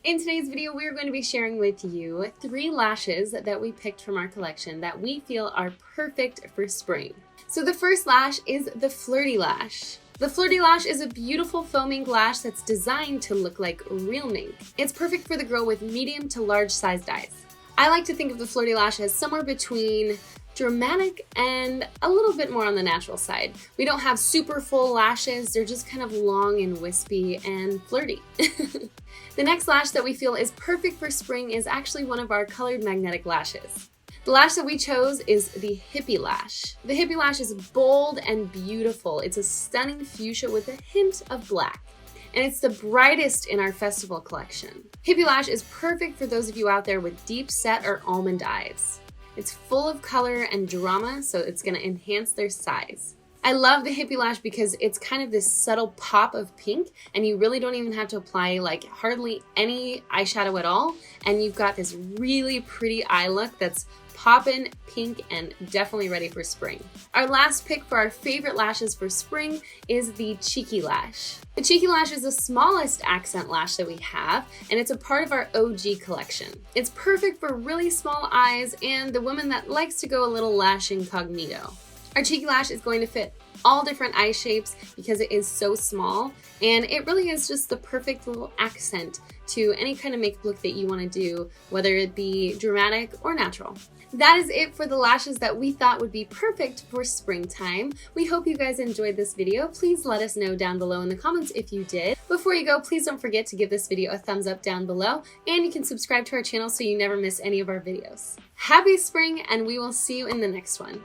In today's video, we're going to be sharing with you 3 lashes that we picked from our collection that we feel are perfect for spring. So the first lash is the Flirty Lash. The Flirty Lash is a beautiful foaming lash that's designed to look like real mink. It's perfect for the girl with medium to large sized eyes. I like to think of the Flirty Lash as somewhere between dramatic and a little bit more on the natural side. We don't have super full lashes, they're just kind of long and wispy and flirty. The next lash that we feel is perfect for spring is actually one of our colored magnetic lashes. The lash that we chose is the Hippie Lash. The Hippie Lash is bold and beautiful. It's a stunning fuchsia with a hint of black. And it's the brightest in our festival collection. Hippie Lash is perfect for those of you out there with deep set or almond eyes. It's full of color and drama, so it's going to enhance their size. I love the Hippie Lash because it's kind of this subtle pop of pink, and you really don't even have to apply like hardly any eyeshadow at all, and you've got this really pretty eye look that's poppin', pink, and definitely ready for spring. Our last pick for our favorite lashes for spring is the Cheeky Lash. The Cheeky Lash is the smallest accent lash that we have, and it's a part of our OG collection. It's perfect for really small eyes and the woman that likes to go a little lash incognito. Our Cheeky Lash is going to fit all different eye shapes because it is so small, and it really is just the perfect little accent to any kind of makeup look that you want to do, whether it be dramatic or natural. That is it for the lashes that we thought would be perfect for springtime. We hope you guys enjoyed this video. Please let us know down below in the comments if you did. Before you go, please don't forget to give this video a thumbs up down below, and you can subscribe to our channel so you never miss any of our videos. Happy spring, and we will see you in the next one.